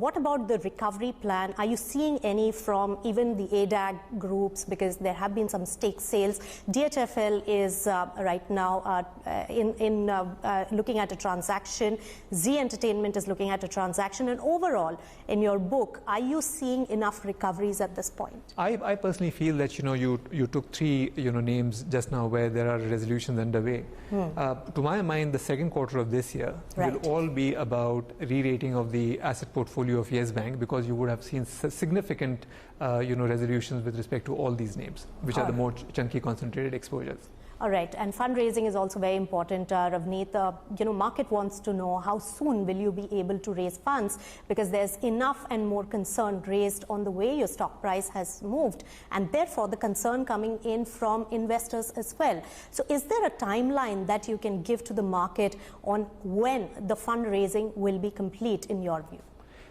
what about the recovery plan? Are you seeing any from even the ADAG groups? Because there have been some stake sales. DHFL is right now looking at a transaction. Z Entertainment is looking at a transaction. And overall, in your book, are you seeing enough recoveries at this point? I personally feel that you took three names just now where there are resolutions underway. To my mind, the second quarter of this year will all be about re-rating of the asset portfolio of Yes Bank, because you would have seen significant resolutions with respect to all these names, which are the more chunky concentrated exposures. All right, and fundraising is also very important, Ravneet. Market wants to know how soon will you be able to raise funds, because there's enough and more concern raised on the way your stock price has moved, and therefore the concern coming in from investors as well. So is there a timeline that you can give to the market on when the fundraising will be complete in your view?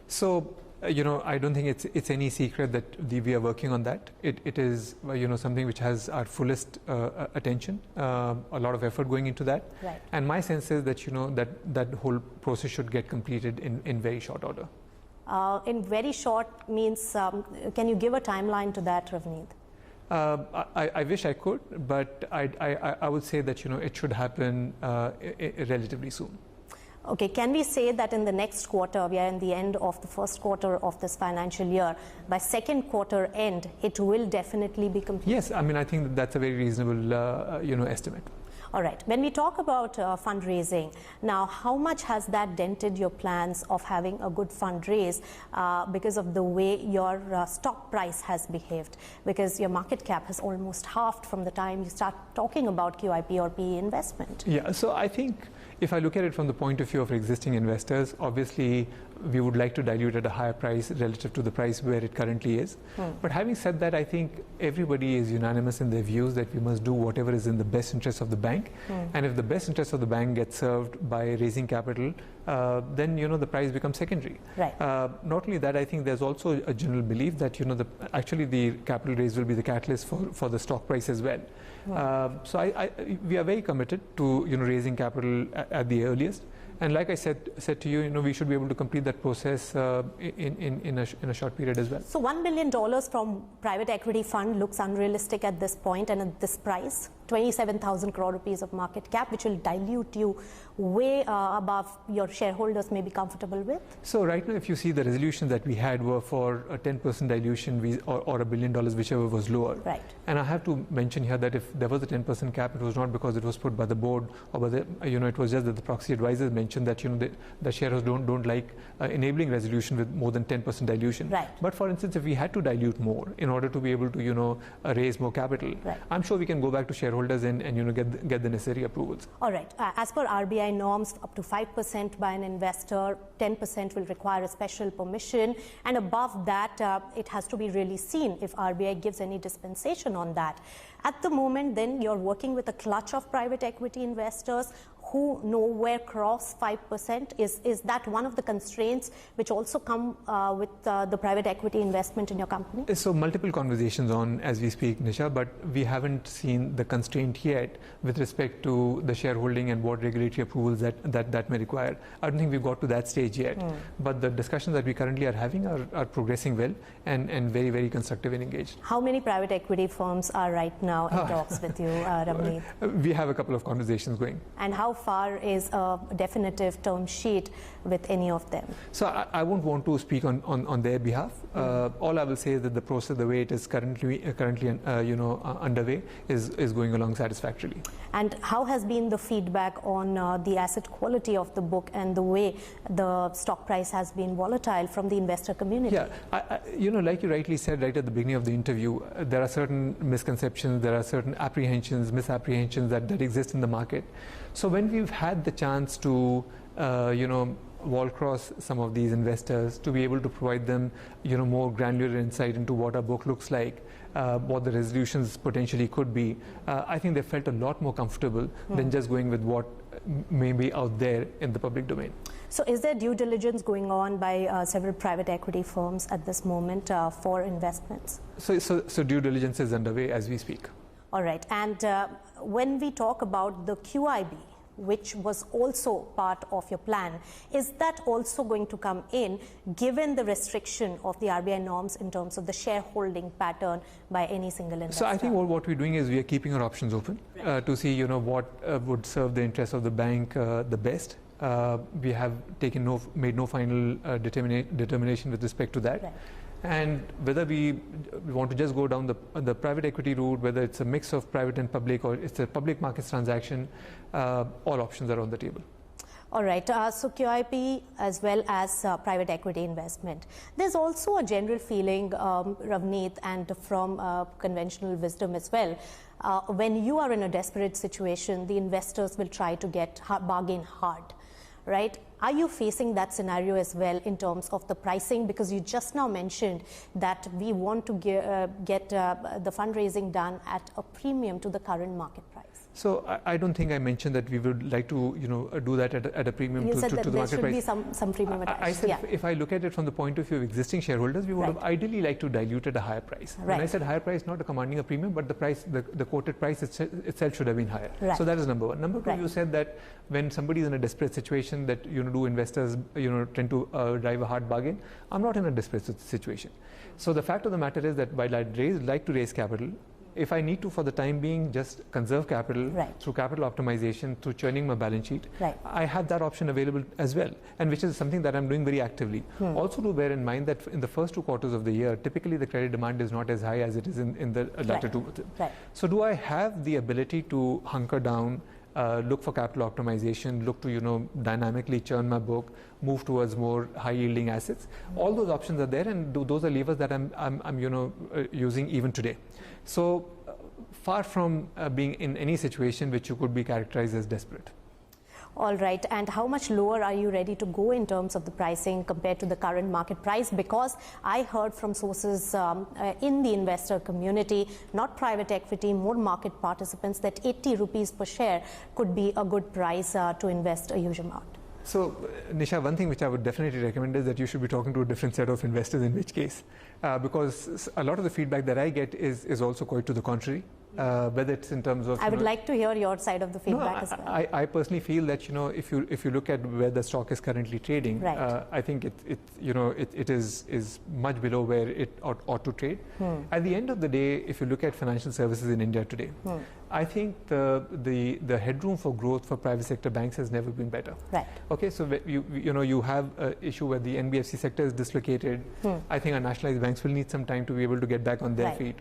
So, I don't think it's any secret that we are working on that. It is, something which has our fullest attention, a lot of effort going into that. Right. And my sense is that, that whole process should get completed in very short order. In very short means, can you give a timeline to that, Ravneet? I wish I could, but I would say that, it should happen relatively soon. Okay, can we say that in the next quarter, we are in the end of the first quarter of this financial year, by second quarter end, it will definitely be complete? Yes, I think that's a very reasonable, estimate. All right, when we talk about fundraising, now how much has that dented your plans of having a good fundraise because of the way your stock price has behaved? Because your market cap has almost halved from the time you start talking about QIP or PE investment. Yeah, so I think if I look at it from the point of view of existing investors, obviously we would like to dilute at a higher price relative to the price where it currently is. But having said that, I think everybody is unanimous in their views that we must do whatever is in the best interest of the bank. And if the best interest of the bank gets served by raising capital, then the price becomes secondary. Right. Not only that, I think there's also a general belief that actually the capital raise will be the catalyst for the stock price as well. So we are very committed to raising capital at the earliest. And like I said to you, we should be able to complete that process in a short period as well. So $1 billion from private equity fund looks unrealistic at this point, and at this price, 27,000 crore rupees of market cap, which will dilute you way above your shareholders may be comfortable with? So right now, if you see the resolutions that we had were for a 10% dilution or $1 billion, whichever was lower. Right. And I have to mention here that if there was a 10% cap, it was not because it was put by the board or by the, it was just that the proxy advisors mentioned that, the shareholders don't like enabling resolution with more than 10% dilution. Right. But for instance, if we had to dilute more in order to be able to, raise more capital, right, I'm sure we can go back to shareholders and get the necessary approvals. All right. As per RBI norms, up to 5% by an investor, 10% will require a special permission, and above that, it has to be really seen if RBI gives any dispensation on that. At the moment, then, you're working with a clutch of private equity investors who nowhere cross 5%. Is that one of the constraints which also come with the private equity investment in your company? So multiple conversations on as we speak, Nisha, but we haven't seen the constraint yet with respect to the shareholding and what regulatory approvals that may require. I don't think we've got to that stage yet, but the discussions that we currently are having are progressing well and very, very constructive and engaged. How many private equity firms are right now in talks with you, Ravneet? We have a couple of conversations going. And how far is a definitive term sheet with any of them? So I won't want to speak on their behalf. All I will say is that the process, the way it is currently underway, is going along satisfactorily. And how has been the feedback on the asset quality of the book and the way the stock price has been volatile from the investor community? Yeah, like you rightly said right at the beginning of the interview, there are certain misconceptions, there are certain apprehensions, misapprehensions that exist in the market. So when we've had the chance to, wall cross some of these investors, to be able to provide them, more granular insight into what our book looks like, what the resolutions potentially could be, I think they felt a lot more comfortable than just going with what may be out there in the public domain. So is there due diligence going on by several private equity firms at this moment for investments? So due diligence is underway as we speak. All right. And when we talk about the QIB which was also part of your plan. Is that also going to come in, given the restriction of the RBI norms in terms of the shareholding pattern by any single investor? So I think what we're doing is we are keeping our options open to see, what would serve the interests of the bank the best. We have made no final determination with respect to that. Right. And whether we want to just go down the private equity route, whether it's a mix of private and public, or it's a public markets transaction, all options are on the table. All right, so QIP as well as private equity investment. There's also a general feeling, Ravneet, and from conventional wisdom as well, when you are in a desperate situation, the investors will try to bargain hard, right? Are you facing that scenario as well in terms of the pricing? Because you just now mentioned that we want to get the fundraising done at a premium to the current market price. So I don't think I mentioned that we would like to, do that at a premium to the market price. You said that there should be some premium attached. I said if I look at it from the point of view of existing shareholders, we would have ideally like to dilute at a higher price. Right. When I said higher price, not commanding a premium, but the price, the quoted price itself should have been higher. Right. So that is number one. Number two, Right. you said that when somebody is in a desperate situation, that do investors tend to drive a hard bargain. I'm not in a desperate situation. So the fact of the matter is that while I'd like to raise capital, if I need to, for the time being, just conserve capital through capital optimization, through churning my balance sheet, I have that option available as well, and which is something that I'm doing very actively. Also, do bear in mind that in the first 2 quarters of the year, typically the credit demand is not as high as it is in the latter two. So do I have the ability to hunker down, look for capital optimization, look to dynamically churn my book, move towards more high yielding assets? All those options are there, and those are levers that I'm using even today. So far from being in any situation which you could be characterized as desperate. All right, and how much lower are you ready to go in terms of the pricing compared to the current market price? Because I heard from sources in the investor community, not private equity, more market participants, that 80 rupees per share could be a good price to invest a huge amount. So, Nisha, one thing which I would definitely recommend is that you should be talking to a different set of investors, in which case, because a lot of the feedback that I get is also quite to the contrary. Whether it's in terms of... I would like to hear your side of the feedback as well. I personally feel that, if you look at where the stock is currently trading, I think it is much below where it ought to trade. At the end of the day, if you look at financial services in India today, I think the headroom for growth for private sector banks has never been better. Right. Okay, so you have an issue where the NBFC sector is dislocated. I think our nationalized banks will need some time to be able to get back on their feet.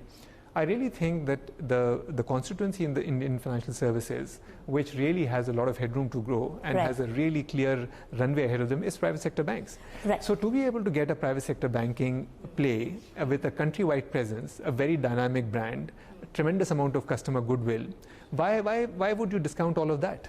I really think that the constituency in the Indian financial services, which really has a lot of headroom to grow and has a really clear runway ahead of them, is private sector banks. So to be able to get a private sector banking play with a countrywide presence, a very dynamic brand, a tremendous amount of customer goodwill, why would you discount all of that?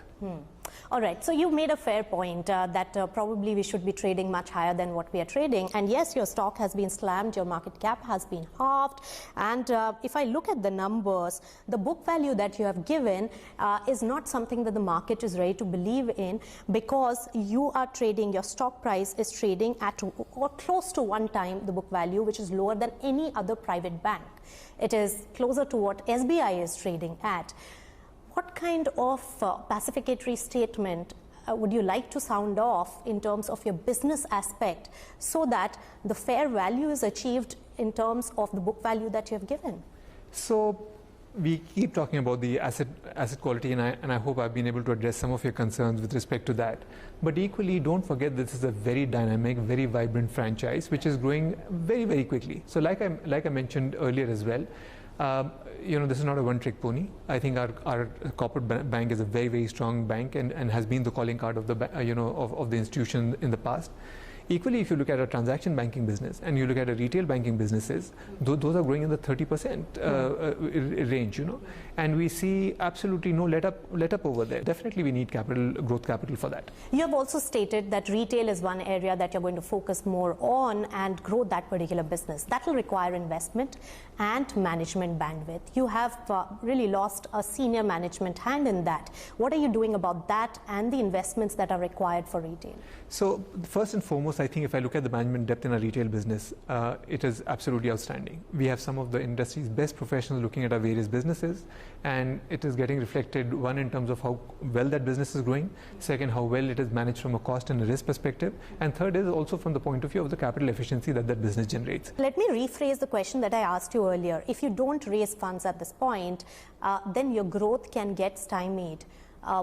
All right, so you made a fair point that probably we should be trading much higher than what we are trading. And yes, your stock has been slammed, your market cap has been halved. And if I look at the numbers, the book value that you have given is not something that the market is ready to believe in, because you are trading, your stock price is trading at or close to 1 time the book value, which is lower than any other private bank. It is closer to what SBI is trading at. What kind of pacificatory statement would you like to sound off in terms of your business aspect, so that the fair value is achieved in terms of the book value that you have given? So we keep talking about the asset quality, and I hope I've been able to address some of your concerns with respect to that. But equally, don't forget this is a very dynamic, very vibrant franchise which is growing very, very quickly. So like I mentioned earlier as well, this is not a one-trick pony. I think our corporate bank is a very, very strong bank and has been the calling card of the of the institution in the past. Equally, if you look at a transaction banking business and you look at a retail banking businesses, those are growing in the 30% range, and we see absolutely no let up over there. Definitely, we need growth capital for that. You have also stated that retail is one area that you're going to focus more on and grow that particular business. That will require investment and management bandwidth. You have really lost a senior management hand in that. What are you doing about that and the investments that are required for retail? So first and foremost, I think if I look at the management depth in our retail business, it is absolutely outstanding. We have some of the industry's best professionals looking at our various businesses, and it is getting reflected, one, in terms of how well that business is growing, second, how well it is managed from a cost and a risk perspective, and third is also from the point of view of the capital efficiency that that business generates. Let me rephrase the question that I asked you earlier. If you don't raise funds at this point, then your growth can get stymied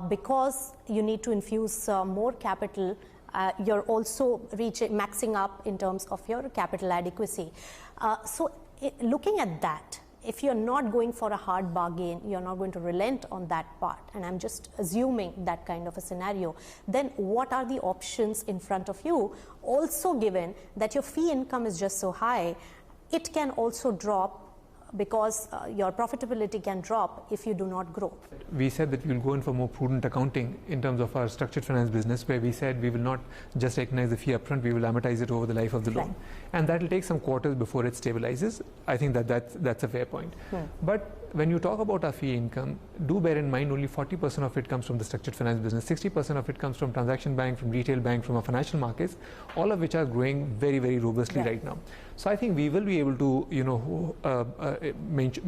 because you need to infuse more capital. You're also maxing up in terms of your capital adequacy. Looking at that, if you're not going for a hard bargain, you're not going to relent on that part, and I'm just assuming that kind of a scenario, then what are the options in front of you? Also, given that your fee income is just so high, it can also drop because your profitability can drop if you do not grow. We said that we will go in for more prudent accounting in terms of our structured finance business, where we said we will not just recognize the fee upfront, we will amortize it over the life of the loan. And that will take some quarters before it stabilizes. I think that's a fair point. But when you talk about our fee income, do bear in mind only 40% of it comes from the structured finance business, 60% of it comes from transaction bank, from retail bank, from our financial markets, all of which are growing very, very robustly right now. So I think we will be able to,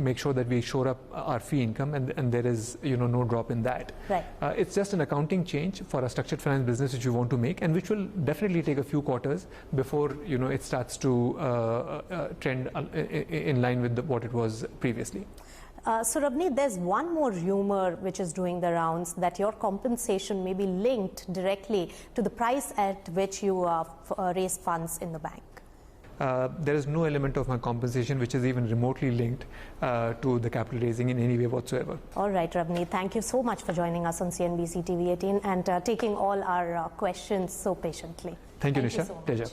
make sure that we shore up our fee income, and there is, no drop in that. It's just an accounting change for a structured finance business which we want to make, and which will definitely take a few quarters before, it starts to trend in line with what it was previously. So Ravneet, there's one more rumor which is doing the rounds, that your compensation may be linked directly to the price at which you raise funds in the bank. There is no element of my compensation which is even remotely linked to the capital raising in any way whatsoever. All right, Ravneet, thank you so much for joining us on CNBC TV 18 and taking all our questions so patiently. Thank you, Nisha. Pleasure.